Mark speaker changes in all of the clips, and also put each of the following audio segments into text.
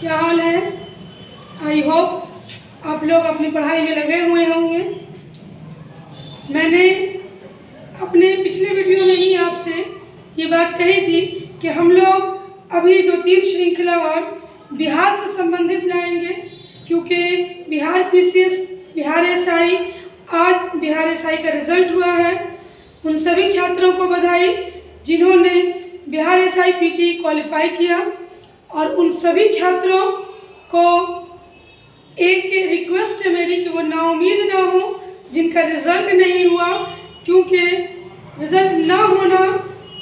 Speaker 1: क्या हाल है। I hope आप लोग अपनी पढ़ाई में लगे हुए होंगे। मैंने अपने पिछले वीडियो में ही आपसे ये बात कही थी कि हम लोग अभी 2-3 श्रृंखला और बिहार से संबंधित लाएंगे, क्योंकि बिहार पीसीएस, बिहार एसआई, आज बिहार एसआई का रिजल्ट हुआ है। उन सभी छात्रों को बधाई जिन्होंने बिहार एसआई पीटी क्वालिफाई किया, और उन सभी छात्रों को एक रिक्वेस्ट है मेरी कि वो नाउम्मीद ना हो जिनका रिजल्ट नहीं हुआ, क्योंकि रिजल्ट ना होना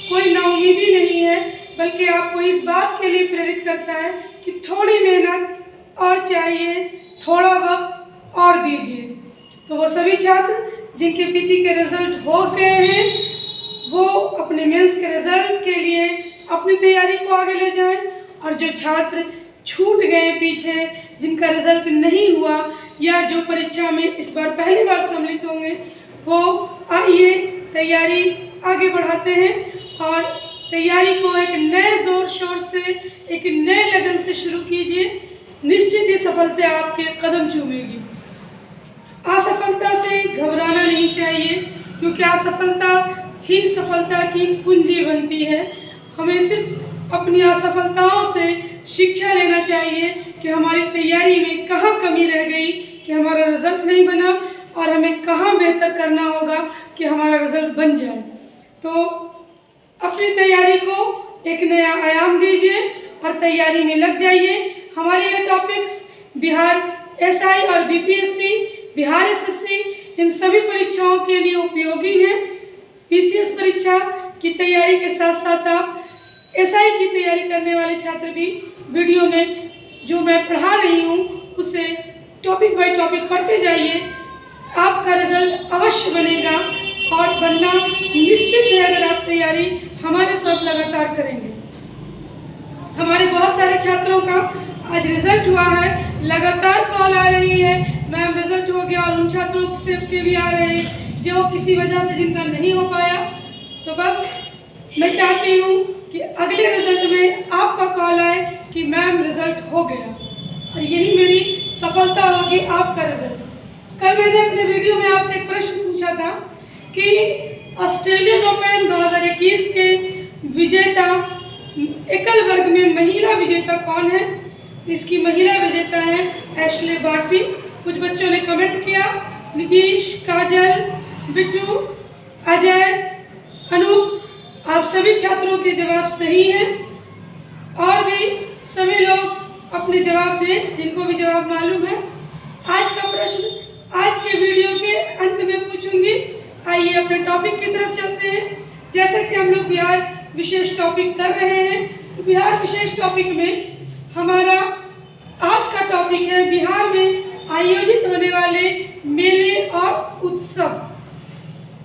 Speaker 1: कोई नाउम्मीदी नहीं है, बल्कि आपको इस बात के लिए प्रेरित करता है कि थोड़ी मेहनत और चाहिए, थोड़ा वक्त और दीजिए। तो वो सभी छात्र जिनके पीटी के रिजल्ट हो गए हैं वो अपने मेंस के रिजल्ट के लिए अपनी तैयारी को आगे ले जाएं, और जो छात्र छूट गए पीछे, जिनका रिजल्ट नहीं हुआ या जो परीक्षा में इस बार पहली बार सम्मिलित होंगे, वो आइए तैयारी आगे बढ़ाते हैं और तैयारी को एक नए जोर शोर से, एक नए लगन से शुरू कीजिए। निश्चित ही सफलता आपके कदम चूमेगी। असफलता से घबराना नहीं चाहिए, क्योंकि असफलता ही सफलता की कुंजी बनती है। हमें सिर्फ अपनी असफलताओं से शिक्षा लेना चाहिए कि हमारी तैयारी में कहाँ कमी रह गई कि हमारा रिजल्ट नहीं बना, और हमें कहाँ बेहतर करना होगा कि हमारा रिजल्ट बन जाए। तो अपनी तैयारी को एक नया आयाम दीजिए और तैयारी में लग जाइए। हमारे ये टॉपिक्स बिहार एसआई और बीपीएससी, बिहार एसएससी, इन सभी परीक्षाओं के लिए उपयोगी हैं। पीसीएस परीक्षा की तैयारी के साथ साथ आप एसआई की तैयारी करने वाले छात्र भी वीडियो में जो मैं पढ़ा रही हूँ उसे टॉपिक बाय टॉपिक पढ़ते जाइए। आपका रिजल्ट अवश्य बनेगा और बनना निश्चित है अगर आप तैयारी हमारे साथ लगातार करेंगे। हमारे बहुत सारे छात्रों का आज रिजल्ट हुआ है, लगातार कॉल आ रही है, मैम रिजल्ट हो गया, और उन छात्रों के भी आ रहे हैं जो किसी वजह से जिनका नहीं हो पाया। तो बस मैं चाहती हूँ कि अगले रिजल्ट में आपका कॉल आए कि मैम रिजल्ट हो गया, और यही मेरी सफलता होगी, आपका रिजल्ट। कल मैंने अपने वीडियो में आपसे एक प्रश्न पूछा था कि ऑस्ट्रेलियन ओपन 2021 के विजेता, एकल वर्ग में महिला विजेता कौन है? तो इसकी महिला विजेता है एशले बार्टी। कुछ बच्चों ने कमेंट किया, नीतीश, काजल, बिट्टू, अजय, अनूप, आप सभी छात्रों के जवाब सही हैं, और भी सभी लोग अपने जवाब दें जिनको भी जवाब मालूम है। आज का प्रश्न आज के वीडियो के अंत में पूछूंगी। आइए अपने टॉपिक की तरफ चलते हैं। जैसे कि हम लोग बिहार विशेष टॉपिक कर रहे हैं, तो बिहार विशेष टॉपिक में हमारा आज का टॉपिक है बिहार में आयोजित होने वाले मेले और उत्सव,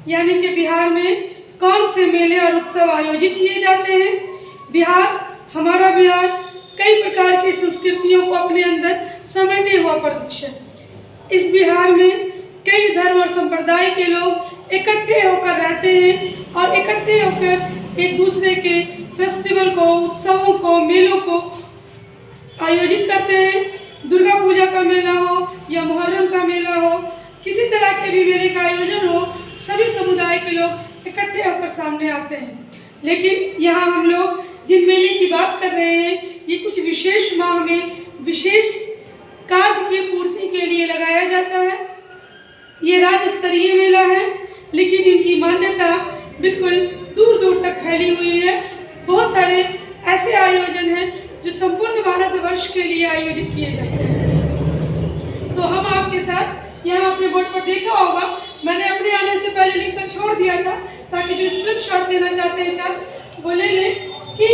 Speaker 1: यानी कि बिहार में कौन से मेले और उत्सव आयोजित किए जाते हैं। हमारा बिहार कई प्रकार की संस्कृतियों को अपने अंदर समेटे हुआ प्रदेश है। इस बिहार में कई धर्म और संप्रदाय के लोग इकट्ठे होकर रहते हैं और इकट्ठे होकर एक दूसरे के फेस्टिवल को, उत्सवों को, मेलों को आयोजित करते हैं। दुर्गा पूजा का मेला हो या मुहर्रम का मेला हो, किसी तरह के भी मेले का आयोजन हो, सभी समुदाय के लोग इकट्ठे होकर सामने आते हैं। लेकिन यहाँ हम लोग जिन मेले की बात कर रहे हैं, ये कुछ विशेष माह में विशेष कार्य की पूर्ति के लिए लगाया जाता है। ये राज्य स्तरीय मेला है, लेकिन इनकी मान्यता बिल्कुल दूर दूर तक फैली हुई है। बहुत सारे ऐसे आयोजन हैं जो संपूर्ण भारतवर्ष के लिए आयोजित किए जाते हैं। तो हम आपके साथ यहाँ अपने बोर्ड पर देखा होगा, मैंने अपने आने से पहले लिखकर छोड़ दिया था ताकि जो स्क्रीनशॉट लेना चाहते हैं छात्र वो ले लें कि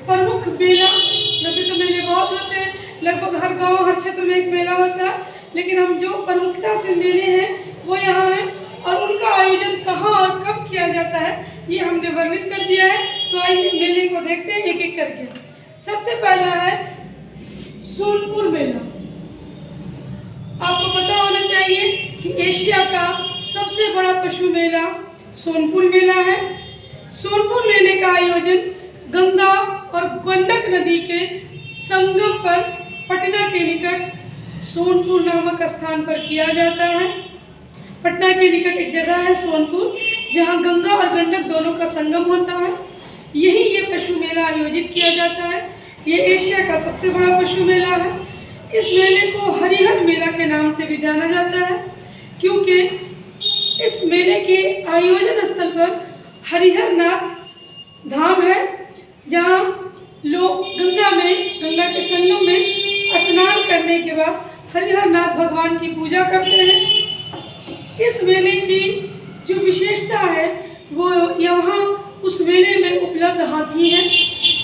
Speaker 1: प्रमुख मेला, वैसे तो मेले बहुत होते हैं, लगभग हर गांव, हर क्षेत्र में एक मेला होता है, लेकिन हम जो प्रमुखता से मेले हैं वो यहाँ हैं, और उनका आयोजन कहाँ और कब किया जाता है ये हमने वर्णित कर दिया है। तो आइए मेले को देखते हैं एक एक करके। सबसे पहला है सोनपुर मेला। आपको पता होना चाहिए कि एशिया का सबसे बड़ा पशु मेला सोनपुर मेला है। सोनपुर मेले का आयोजन गंगा और गंडक नदी के संगम पर पटना के निकट सोनपुर नामक स्थान पर किया जाता है। पटना के निकट एक जगह है सोनपुर, जहाँ गंगा और गंडक दोनों का संगम होता है। यही ये पशु मेला आयोजित किया जाता है। ये एशिया का सबसे बड़ा पशु मेला है। इस मेले को हरिहर मेला के नाम से भी जाना जाता है, क्योंकि इस मेले के आयोजन स्थल पर हरिहर नाथ धाम है, जहाँ लोग गंगा के संगम में स्नान करने के बाद हरिहर नाथ भगवान की पूजा करते हैं। इस मेले की जो विशेषता है वो यहाँ उस मेले में उपलब्ध हाथी है।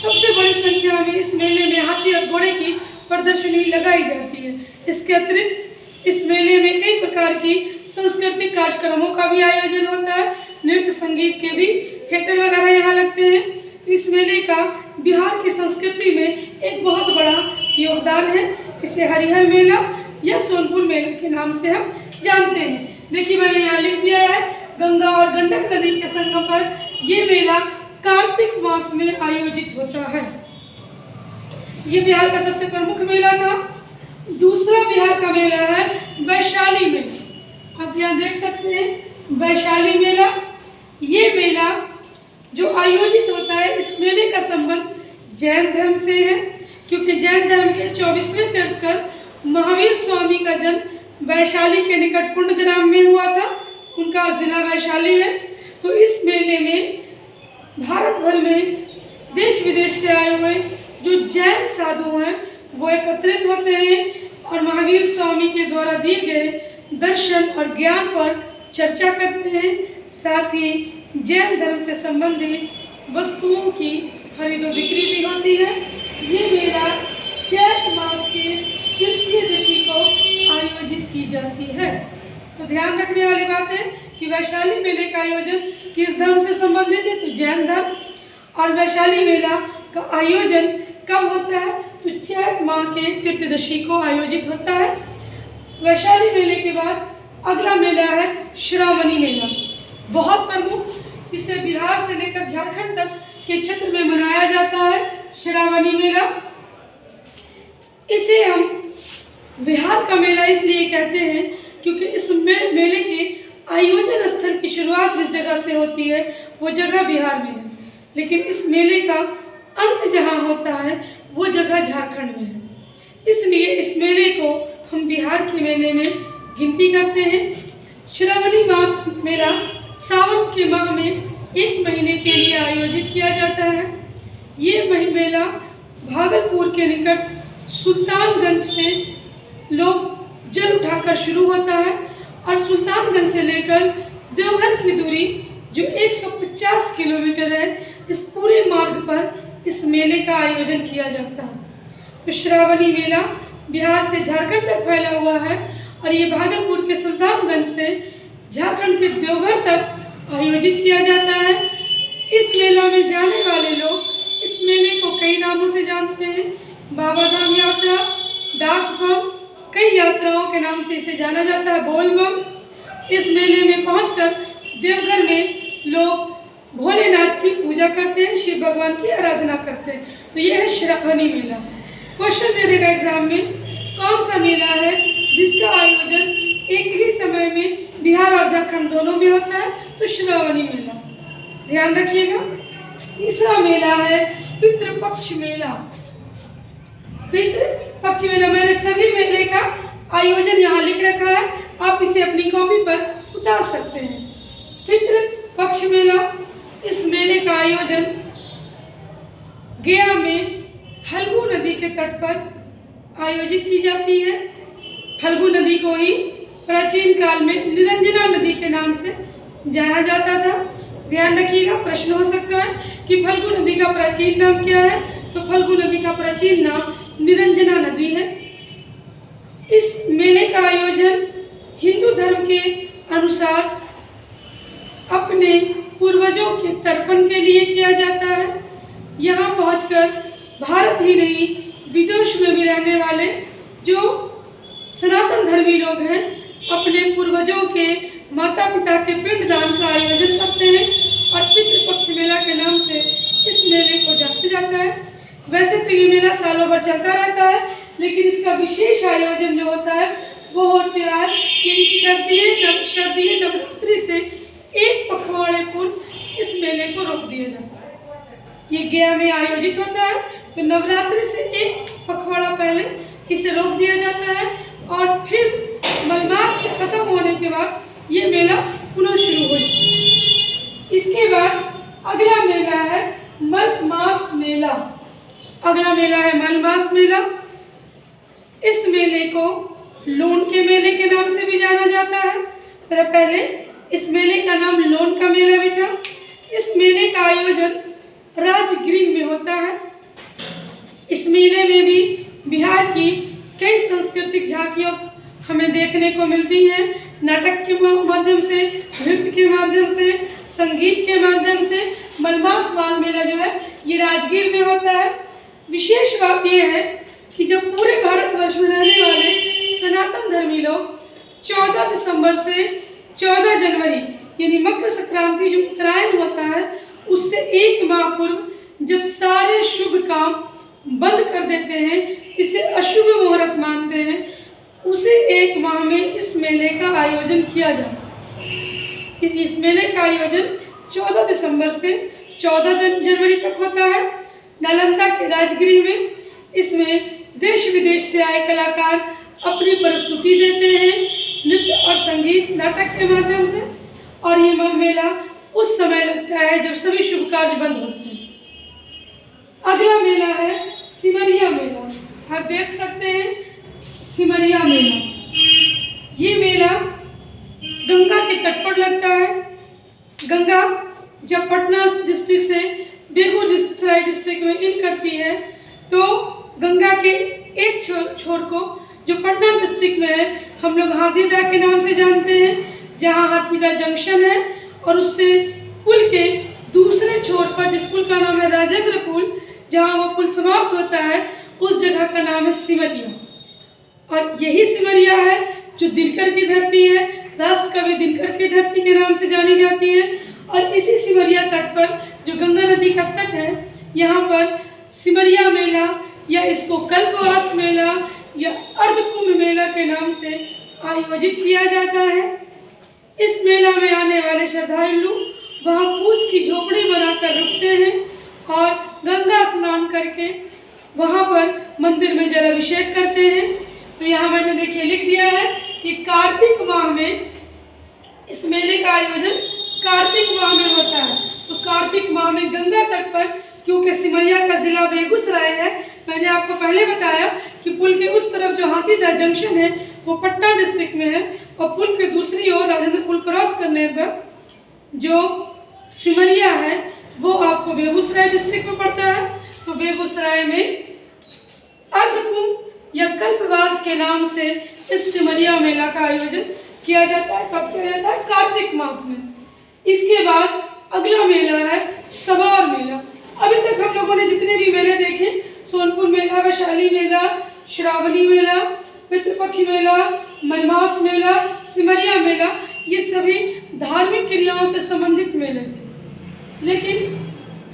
Speaker 1: सबसे बड़ी संख्या में इस मेले में हाथी और घोड़े की प्रदर्शनी लगाई जाती है। इसके अतिरिक्त इस मेले में कई प्रकार की सांस्कृतिक कार्यक्रमों का भी आयोजन होता है। नृत्य संगीत के भी थिएटर वगैरह यहाँ लगते हैं। इस मेले का बिहार की संस्कृति में एक बहुत बड़ा योगदान है। इसे हरिहर मेला या सोनपुर मेला के नाम से हम जानते हैं। देखिए मैंने यहाँ लिख दिया है, गंगा और गंडक नदी के संगम पर ये मेला कार्तिक मास में आयोजित होता है। ये बिहार का सबसे प्रमुख मेला था। दूसरा बिहार का मेला है वैशाली मेला। आप यहाँ देख सकते हैं वैशाली मेला। ये मेला जो आयोजित होता है, इस मेले का संबंध जैन धर्म से है, क्योंकि जैन धर्म के 24वें तीर्थंकर महावीर स्वामी का जन्म वैशाली के निकट कुंडग्राम में हुआ था। उनका जिला वैशाली है। तो इस मेले में भारत भर में देश विदेश से आए हुए जो जैन साधु हैं वो एकत्रित होते हैं और महावीर स्वामी के द्वारा दिए गए दर्शन और ज्ञान पर चर्चा करते हैं। साथ ही जैन धर्म से संबंधित वस्तुओं की खरीदो बिक्री भी होती है। ये मेला चैत मास के तृतीयदशी को आयोजित की जाती है। तो ध्यान रखने वाली बात है कि वैशाली मेले का आयोजन किस धर्म से संबंधित है, तो जैन धर्म। और वैशाली मेला का आयोजन कब होता है, तो चैत माह के तृतीयदशी को आयोजित होता है। वैशाली मेले के बाद अगला मेला है श्रावणी मेला, बहुत प्रमुख। इसे बिहार से लेकर झारखंड तक के क्षेत्र में मनाया जाता है श्रावणी मेला। इसे हम बिहार का मेला इसलिए कहते हैं क्योंकि इस मेले के आयोजन स्थल की शुरुआत जिस जगह से होती है वो जगह बिहार में है, लेकिन इस मेले का अंत जहाँ होता है वो जगह झारखंड में है। इसलिए इस मेले को हम बिहार के मेले में गिनती करते हैं। श्रावणी मास मेला सावन के माह में 1 महीने के लिए आयोजित किया जाता है। ये मेला भागलपुर के निकट सुल्तानगंज से लोग जल उठाकर शुरू होता है और सुल्तानगंज से लेकर देवघर की दूरी जो 150 किलोमीटर है, इस पूरे मार्ग पर इस मेले का आयोजन किया जाता है। तो श्रावणी मेला बिहार से झारखंड तक फैला हुआ है और ये भागलपुर के सुल्तानगंज से झारखंड के देवघर तक आयोजित किया जाता है। इस मेला में जाने वाले लोग इस मेले को कई नामों से जानते हैं। बाबा धाम यात्रा, डाक बम, कई यात्राओं के नाम से इसे जाना जाता है, बोल बम। इस मेले में पहुंचकर देवघर में लोग भोलेनाथ की पूजा करते हैं, शिव भगवान की आराधना करते हैं। तो यह है श्रावणी मेला। क्वेश्चन दे देगा एग्जाम में, कौन सा मेला है जिसका आयोजन एक ही समय में बिहार और झारखंड दोनों में होता है, तो श्रावणी मेला। ध्यान रखिएगा। तीसरा मेला है पितृपक्ष मेला। पितृपक्ष मेला, मैंने सभी मेले का आयोजन यहाँ लिख रखा है, आप इसे अपनी कॉपी पर उतार सकते हैं। पितृपक्ष मेला, इस मेले का आयोजन गया में फल्गु नदी के तट पर आयोजित की जाती है। फल्गु नदी को ही प्राचीन काल में निरंजना नदी के नाम से जाना जाता था। ध्यान रखिएगा, प्रश्न हो सकता है कि फल्गु नदी का प्राचीन नाम क्या है, तो फल्गु नदी का प्राचीन नाम निरंजना नदी है। इस मेले का आयोजन हिंदू धर्म के अनुसार अपने पूर्वजों के तर्पण के लिए किया जाता है। यहाँ पहुंचकर भारत ही नहीं विदेश में भी रहने वाले जो सनातन धर्मी लोग हैं अपने पूर्वजों के माता पिता के पिंडदान का आयोजन करते हैं और पितृपक्ष मेला के नाम से इस मेले को जाना जाता है। वैसे तो ये मेला सालों भर चलता लेकिन इसका विशेष आयोजन जो होता है वो होता है कि शारदीय नवरात्रि से एक पखवाड़े पूर्व इस मेले को रोक दिया जाता है। ये गया में आयोजित होता है, तो नवरात्रि से एक पखवाड़ा पहले इसे रोक दिया जाता है और फिर मलमास के खत्म होने के बाद ये मेला पुनः शुरू हो जाता है। इसके बाद अगला मेला है मलमास मेला। अगला मेला है मलमास मेला। इस मेले को लोन के मेले के नाम से भी जाना जाता है। पहले इस मेले का नाम लोन का मेला भी था। इस मेले का आयोजन राजगृह में होता है। इस मेले में भी बिहार की कई सांस्कृतिक झांकियाँ हमें देखने को मिलती हैं। नाटक के माध्यम से, नृत्य के माध्यम से, संगीत के माध्यम से मलमास बाल मेला जो है ये राजगीर में होता है। विशेष बात यह है कि जब पूरे भारतवर्ष में रहने वाले सनातन धर्मी लोग 14 दिसंबर से 14 जनवरी यानी मकर संक्रांति जो उत्तरायण होता है उससे एक माह पूर्व जब सारे शुभ काम बंद कर देते हैं, इसे अशुभ मुहूर्त मानते हैं, उसे एक माह में इस मेले का आयोजन किया जाता है। इस मेले का आयोजन 14 दिसंबर से 14 जनवरी तक होता है। नालंदा के राजगृह में इसमें देश विदेश से आए कलाकार अपनी प्रस्तुति देते हैं नृत्य और संगीत नाटक के माध्यम से, और ये मेला उस समय लगता है जब सभी शुभ कार्य बंद होते हैं। अगला मेला है सिमरिया मेला। आप देख सकते हैं सिमरिया मेला। ये मेला गंगा के तट पर लगता है। गंगा जब पटना डिस्ट्रिक्ट से बेगूसराय डिस्ट्रिक्ट में इन करती है तो गंगा के एक छोर को जो पटना डिस्ट्रिक्ट में है हम लोग हाथीदह के नाम से जानते हैं, जहाँ हाथीदह जंक्शन है, और उससे पुल के दूसरे छोर पर जिस पुल का नाम है राजेंद्र पुल, जहाँ वो पुल समाप्त होता है उस जगह का नाम है सिमरिया। और यही सिमरिया है जो दिनकर की धरती है, राष्ट्र कवि दिनकर की धरती के नाम से जानी जाती है। और इसी सिमरिया तट पर जो गंगा नदी का तट है, यहाँ पर सिमरिया मेला या इसको कल्पवास मेला या अर्धकुंभ मेला के नाम से आयोजित किया जाता है। इस मेला में आने वाले श्रद्धालु वहाँ फूस की झोपड़ी बनाकर रुकते हैं और गंगा स्नान करके वहाँ पर मंदिर में जलाभिषेक करते हैं। तो यहाँ मैंने देखिए लिख दिया है कि कार्तिक माह में इस मेले का आयोजन कार्तिक माह में होता है। तो कार्तिक माह में गंगा तट पर, क्योंकि सिमरिया का जिला बेगूसराय है, मैंने आपको पहले बताया कि पुल के उस तरफ जो हाथीदह जंक्शन है वो पटना डिस्ट्रिक्ट में है, और पुल के दूसरी ओर राजेंद्र पुल क्रॉस करने पर जो सिमरिया है वो आपको बेगूसराय डिस्ट्रिक्ट में पड़ता है। तो बेगूसराय में अर्धकुंभ या कल्पवास के नाम से इस सिमरिया मेला का आयोजन किया जाता है। कब किया जाता है? कार्तिक मास में। इसके बाद अगला मेला है सबौर मेला। अभी तक हम लोगों ने जितने भी मेले देखे, सोनपुर मेला, वैशाली मेला, श्रावणी मेला, पितृपक्ष मेला, मलमास मेला, सिमरिया मेला, ये सभी धार्मिक क्रियाओं से संबंधित मेले थे। लेकिन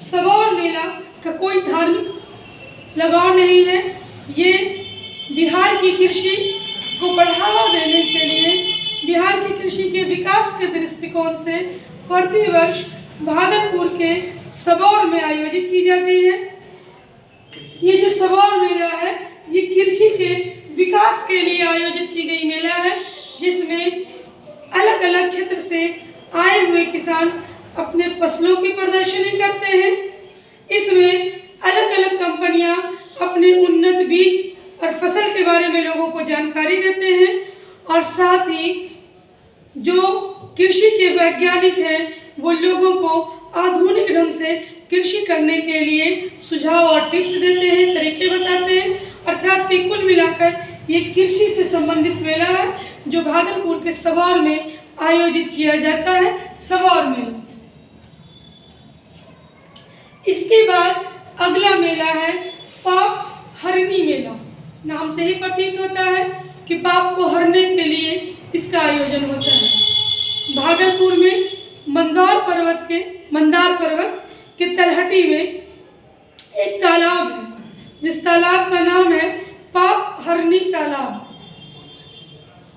Speaker 1: सबौर मेला का कोई धार्मिक लगाव नहीं है। ये बिहार की कृषि को बढ़ावा देने के लिए, बिहार की कृषि के विकास के दृष्टिकोण से प्रतिवर्ष भागलपुर के सबौर में आयोजित की जाती है। ये जो सबौर मेला है ये कृषि के विकास के लिए आयोजित की गई मेला है, जिसमें अलग अलग क्षेत्र से आए हुए किसान अपने फसलों की प्रदर्शनी करते हैं। इसमें अलग अलग कंपनियां अपने उन्नत बीज और फसल के बारे में लोगों को जानकारी देते हैं, और साथ ही जो कृषि के वैज्ञानिक हैं वो लोगों को आधुनिक ढंग से कृषि करने के लिए सुझाव और टिप्स देते हैं, तरीके बताते हैं। अर्थात कि कुल मिलाकर ये कृषि से संबंधित मेला है जो भागलपुर के सबौर में आयोजित किया जाता है, सबौर मेला। इसके बाद अगला मेला है पाप हरनी मेला। नाम से ही प्रतीत होता है कि पाप को हरने के लिए इसका आयोजन होता है। भागलपुर में मंदार पर्वत के तलहटी में एक तालाब है, जिस तालाब का नाम है पाप हरनी तालाब।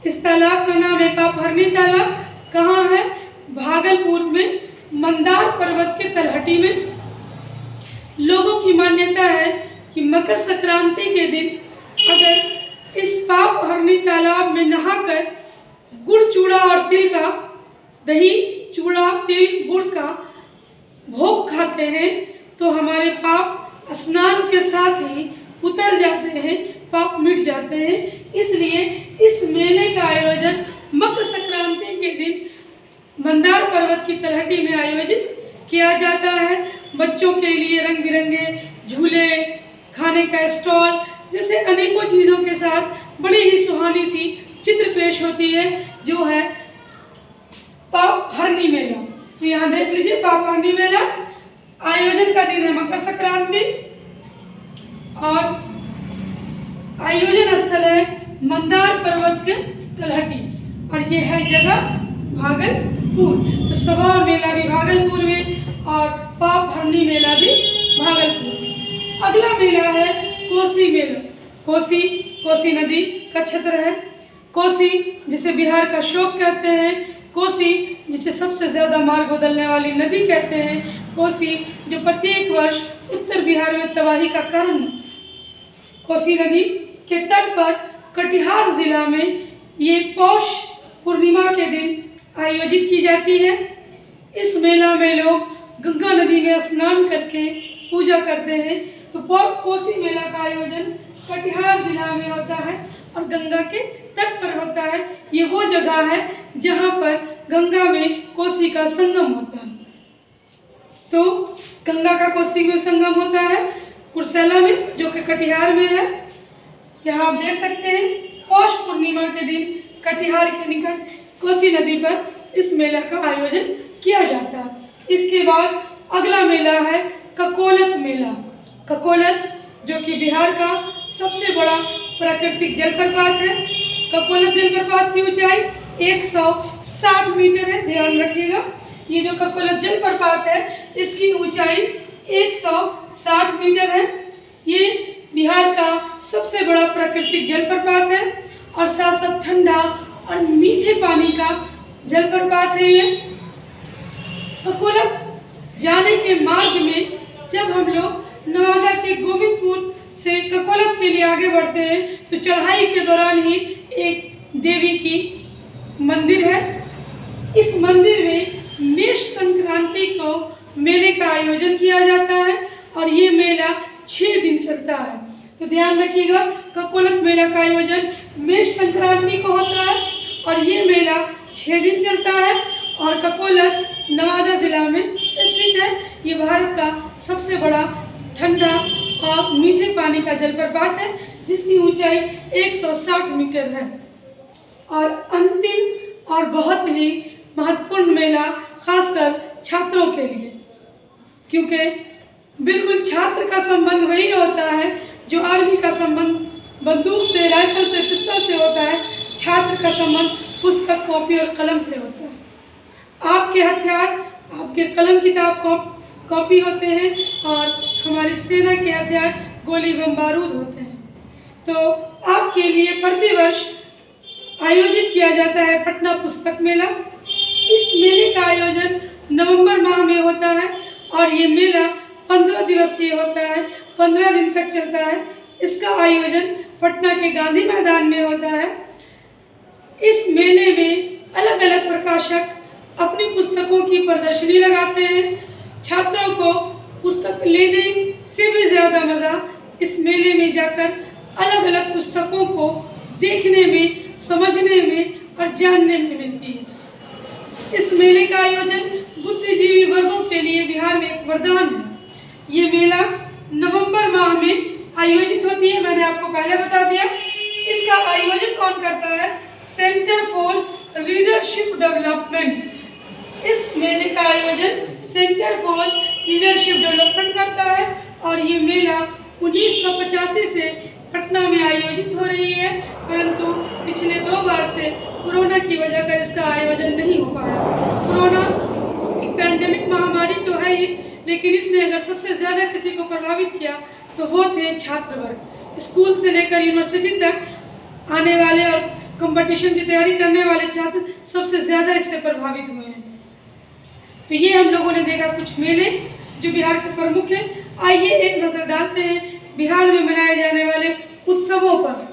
Speaker 1: इस तालाब का नाम है पाप हरनी तालाब। कहाँ है? भागलपुर में, मंदार पर्वत के तलहटी में। लोगों की मान्यता है कि मकर संक्रांति के दिन अगर इस पाप हरनी तालाब में नहाकर गुड़ चूड़ा और तिल का, दही चूड़ा तिल गुड़ का भोग खाते हैं तो हमारे पाप स्नान के साथ ही उतर जाते हैं, पाप मिट जाते हैं। इसलिए इस मेले का आयोजन मकर संक्रांति के दिन मंदार पर्वत की तलहटी में आयोजित किया जाता है। बच्चों के लिए रंग बिरंगे झूले, खाने का स्टॉल जैसे अनेकों चीज़ों के साथ बड़ी ही सुहानी सी चित्र पेश होती है, जो है पाप हरनी मेला। तो यहाँ देख लीजिए, पाप हरनी मेला आयोजन का दिन है मकर संक्रांति और आयोजन स्थल है मंदार पर्वत के तलहटी और ये है जगह भागलपुर। तो सभा मेला भी भागलपुर में और पाप हरनी मेला भी भागलपुर में। अगला मेला है कोसी मेला। कोसी नदी का क्षेत्र है। कोसी जिसे बिहार का शोक कहते हैं, कोसी जिसे सबसे ज़्यादा मार्ग बदलने वाली नदी कहते हैं, कोसी जो प्रत्येक वर्ष उत्तर बिहार में तबाही का कारण। कोसी नदी के तट पर कटिहार जिला में ये पौष पूर्णिमा के दिन आयोजित की जाती है। इस मेला में लोग गंगा नदी में स्नान करके पूजा करते हैं। तो कोसी मेला का आयोजन कटिहार जिला में होता है और गंगा के तट पर होता है। ये वो जगह है जहाँ पर गंगा में कोसी का संगम होता है। तो गंगा का कोसी में संगम होता है कुर्सेला में, जो कि कटिहार में है। यहाँ आप देख सकते हैं पौष पूर्णिमा के दिन कटिहार के निकट कोसी नदी पर इस मेला का आयोजन किया जाता है। इसके बाद अगला मेला है ककोलत मेला। ककोलत जो कि बिहार का सबसे बड़ा प्राकृतिक जलप्रपात है। ककोलत जलप्रपात की ऊंचाई 160 मीटर है, ध्यान रखिएगा। ये जो ककोलत जलप्रपात है इसकी ऊंचाई 160 मीटर है। ये बिहार का सबसे बड़ा प्राकृतिक जलप्रपात है और साथ साथ ठंडा और मीठे पानी का जलप्रपात है। ये ककोलत जाने के मार्ग में जब हम लोग नवादा के गोविंदपुर से ककोलत के लिए आगे बढ़ते हैं तो चढ़ाई के दौरान ही एक देवी की मंदिर है। इस मंदिर में मेष संक्रांति को मेले का आयोजन किया जाता है और ये मेला 6 दिन चलता है। तो ध्यान रखिएगा, ककोलत मेला का आयोजन मेष संक्रांति को होता है और ये मेला 6 दिन चलता है और ककोलत नवादा जिला में स्थित है। ये भारत का सबसे बड़ा ठंडा और मीठे पानी का जलप्रपात है जिसकी ऊंचाई 160 मीटर है। और अंतिम और बहुत ही महत्वपूर्ण मेला खासकर छात्रों के लिए, क्योंकि बिल्कुल छात्र का संबंध वही होता है जो आर्मी का संबंध बंदूक से, राइफल से, पिस्तौल से होता है। छात्र का संबंध पुस्तक, कॉपी और कलम से होता है। आपके हथियार आपके कलम, किताब, कॉपी होते हैं और हमारी सेना के हथियार गोली, बम, बारूद होते हैं। तो आपके लिए प्रतिवर्ष आयोजित किया जाता है पटना पुस्तक मेला। इस मेले का आयोजन नवंबर माह में होता है और ये मेला 15 दिवसीय होता है, 15 दिन तक चलता है। इसका आयोजन पटना के गांधी मैदान में होता है। इस मेले में अलग अलग प्रकाशक अपनी पुस्तकों की प्रदर्शनी लगाते हैं। छात्रों को पुस्तक लेने से भी ज़्यादा मज़ा इस मेले में जाकर अलग अलग पुस्तकों को देखने में, समझने में और जानने में मिलती है। इस मेले का आयोजन बुद्धिजीवी वर्गों के लिए बिहार में एक वरदान है। ये मेला नवंबर माह में आयोजित होती है, मैंने आपको पहले बता दिया। इसका आयोजन कौन करता है? Centre for leadership development. इस मेले का आयोजन सेंटर फॉर लीडरशिप डेवलपमेंट करता है और ये मेला 1985 से पटना में आयोजित हो रही है, परंतु पिछले 2 बार से कोरोना की वजह कर इसका आयोजन नहीं हो पाया। कोरोना एक पैंडेमिक महामारी तो है ही, लेकिन इसने अगर सबसे ज़्यादा किसी को प्रभावित किया तो वो थे छात्र वर्ग। स्कूल से लेकर यूनिवर्सिटी तक आने वाले और कंपटीशन की तैयारी करने वाले छात्र सबसे ज़्यादा इससे प्रभावित हुए हैं। तो ये हम लोगों ने देखा कुछ मेले जो बिहार के प्रमुख हैं। आइए एक नज़र डालते हैं बिहार में मनाए जाने वाले उत्सवों पर।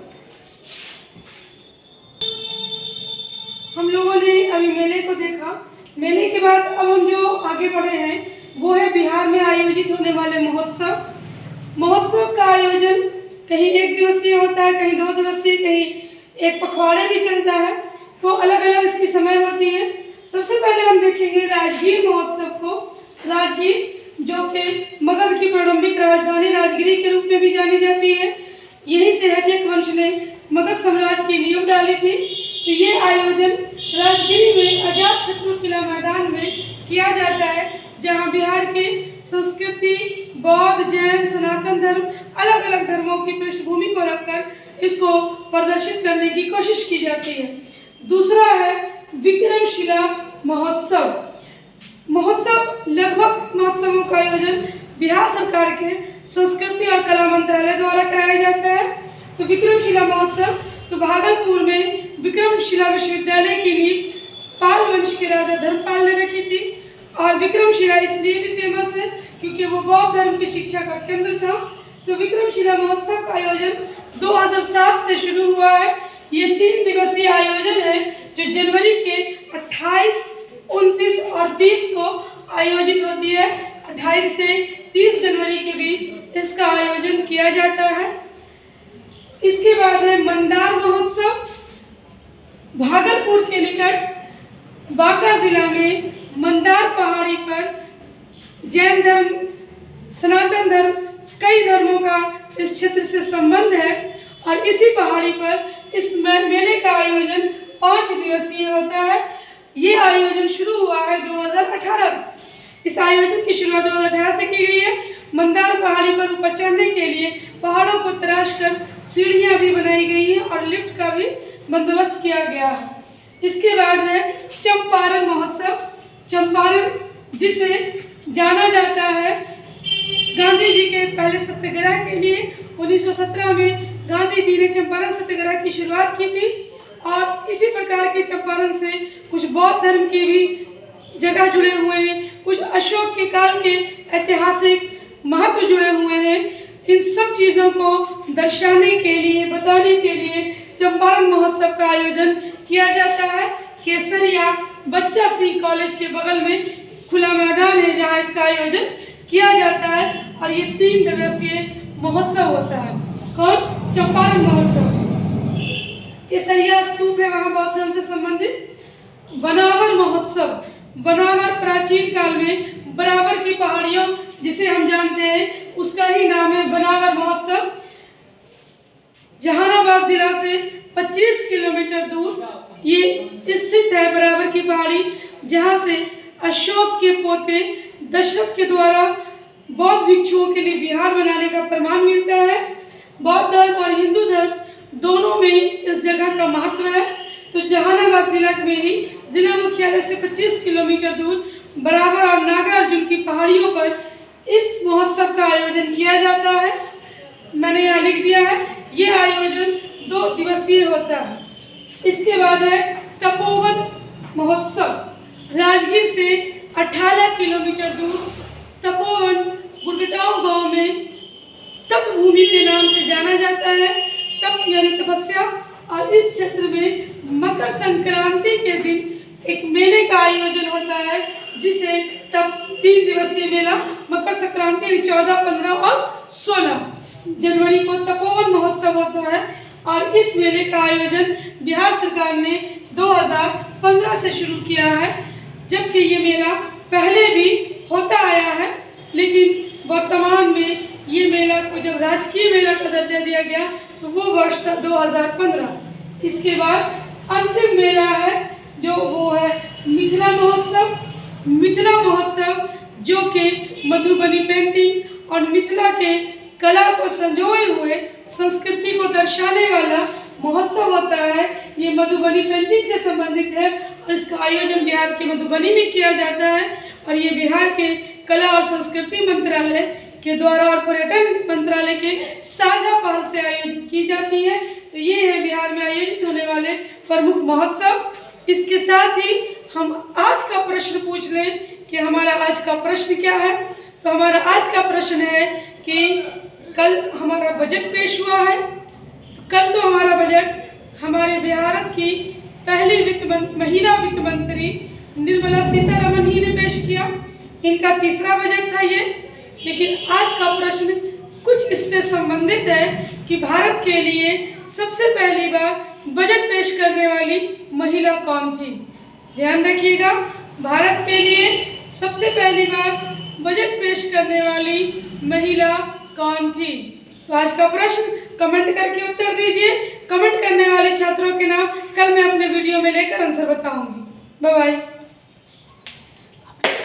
Speaker 1: हम लोगों ने अभी मेले को देखा। मेले के बाद अब हम जो आगे बढ़े हैं वो है बिहार में आयोजित होने वाले महोत्सव। महोत्सव का आयोजन कहीं 1 दिवसीय होता है, कहीं 2 दिवसीय, कहीं एक पखवाड़े भी चलता है, तो अलग अलग इसकी समय होती है। सबसे पहले हम देखेंगे राजगीर महोत्सव को। राजगीर जो कि मगध की प्रारंभिक राजधानी राजगिरी के रूप में भी जानी जाती है, यहीं से हर्यक वंश ने मगध साम्राज्य की नींव डाली थी। तो ये आयोजन राजगिरी में अजातशत्रु किला मैदान में किया जाता है, जहां बिहार के संस्कृति, बौद्ध, जैन, सनातन धर्म, अलग अलग धर्मों की पृष्ठभूमि को रखकर इसको प्रदर्शित करने की कोशिश की जाती है। दूसरा है विक्रमशिला महोत्सव। लगभग महोत्सवों का आयोजन बिहार सरकार के संस्कृति और कला मंत्रालय द्वारा कराया जाता है। तो विक्रमशिला महोत्सव तो भागलपुर में विक्रमशिला विश्वविद्यालय की नींव पाल वंश के राजा धर्मपाल ने रखी थी। और विक्रमशिला इसलिए भी फेमस है क्योंकि वो बौद्ध धर्म की शिक्षा का केंद्र था। तो विक्रमशिला महोत्सव का आयोजन 2007 से शुरू हुआ है। ये 3 दिवसीय आयोजन है जो जनवरी के 28, 29 और 30 को आयोजित होती है। 28 से 30 जनवरी के बीच इसका आयोजन किया जाता है। इसके बाद है मंदार महोत्सव। भागलपुर के निकट बांका जिला में मंदार पहाड़ी पर जैन धर्म, सनातन धर्म, कई धर्मों का इस क्षेत्र से संबंध है और इसी पहाड़ी पर इस मेले का आयोजन 5 दिवसीय होता है। ये आयोजन शुरू हुआ है 2018 से। इस आयोजन की शुरुआत 2018 से की गई है। मंदार पहाड़ी पर ऊपर चढ़ने के लिए पहाड़ों को तराश कर सीढ़ियाँ भी बनाई गई हैं और लिफ्ट का भी बंदोबस्त किया गया है। इसके बाद है चंपारण महोत्सव। चंपारण जिसे जाना जाता है गांधी जी के पहले सत्याग्रह के लिए। 1917 में गांधी जी ने चंपारण सत्याग्रह की शुरुआत की थी और इसी प्रकार के चंपारण से कुछ बौद्ध धर्म के भी जगह जुड़े हुए हैं, कुछ अशोक के काल के ऐतिहासिक महत्व जुड़े हुए हैं। इन सब चीज़ों को दर्शाने के लिए, बताने के लिए चंपारण महोत्सव का आयोजन किया जाता है। केसरिया बच्चा सिंह कॉलेज के बगल में खुला मैदान है जहां इसका आयोजन किया जाता है और ये 3 दिवसीय महोत्सव होता है। कौन? चंपारण महोत्सव। केसरिया स्तूप है वहाँ बौद्ध धर्म से संबंधित। बनावर महोत्सव। बनावर प्राचीन काल में बराबर की पहाड़ियों जिसे हम जानते हैं उसका ही नाम है बनावर महोत्सव। जहानाबाद जिला से 25 किलोमीटर दूर ये स्थित है बराबर की पहाड़ी, जहाँ से अशोक के पोते दशरथ के द्वारा बौद्ध भिक्षुओं के लिए विहार बनाने का प्रमाण मिलता है। बौद्ध धर्म और हिंदू धर्म दोनों में इस जगह का महत्व है। तो जहानाबाद जिला में ही जिला मुख्यालय से 25 किलोमीटर दूर बराबर और नागार्जुन की पहाड़ियों पर इस महोत्सव का आयोजन किया जाता है। मैंने यहाँ लिख दिया है, ये आयोजन 2 दिवसीय होता है। इसके बाद है तपोवन महोत्सव। राजगीर से 18 किलोमीटर दूर तपोवन गुरगटाव गांव में तप भूमि के नाम से जाना जाता है। तप यानी तपस्या। और इस क्षेत्र में मकर संक्रांति के दिन एक मेले का आयोजन होता है जिसे तब 3 दिवसीय मेला मकर संक्रांति 14, 15 और 16 जनवरी को तपोवन महोत्सव होता है। और इस मेले का आयोजन बिहार सरकार ने 2015 से शुरू किया है, जबकि ये मेला पहले भी होता आया है, लेकिन वर्तमान में ये मेला को जब राजकीय मेला का दर्जा दिया गया तो वो वर्ष था 2015। इसके बाद अंतिम मेला है जो वो है मिथिला महोत्सव। मिथिला महोत्सव जो कि मधुबनी पेंटिंग और मिथिला के कला को संजोए हुए संस्कृति को दर्शाने वाला महोत्सव होता है। ये मधुबनी पेंटिंग से संबंधित है और इसका आयोजन बिहार के मधुबनी में किया जाता है और ये बिहार के कला और संस्कृति मंत्रालय के द्वारा और पर्यटन मंत्रालय के साझा पहल से आयोजित की जाती है। तो ये है बिहार में आयोजित होने वाले प्रमुख महोत्सव। इसके साथ ही हम आज का प्रश्न पूछ लें कि हमारा आज का प्रश्न क्या है। तो हमारा आज का प्रश्न है कि कल हमारा बजट पेश हुआ है। तो कल तो हमारा बजट हमारे भारत की पहली महिला वित्त मंत्री निर्मला सीतारमण ही ने पेश किया। इनका तीसरा बजट था ये। लेकिन आज का प्रश्न कुछ इससे संबंधित है कि भारत के लिए सबसे पहली बार बजट पेश करने वाली महिला कौन थी। ध्यान रखिएगा, भारत के लिए सबसे पहली बार बजट पेश करने वाली महिला कौन थी। तो आज का प्रश्न कमेंट करके उत्तर दीजिए। कमेंट करने वाले छात्रों के नाम कल मैं अपने वीडियो में लेकर आंसर बताऊंगी। Bye bye.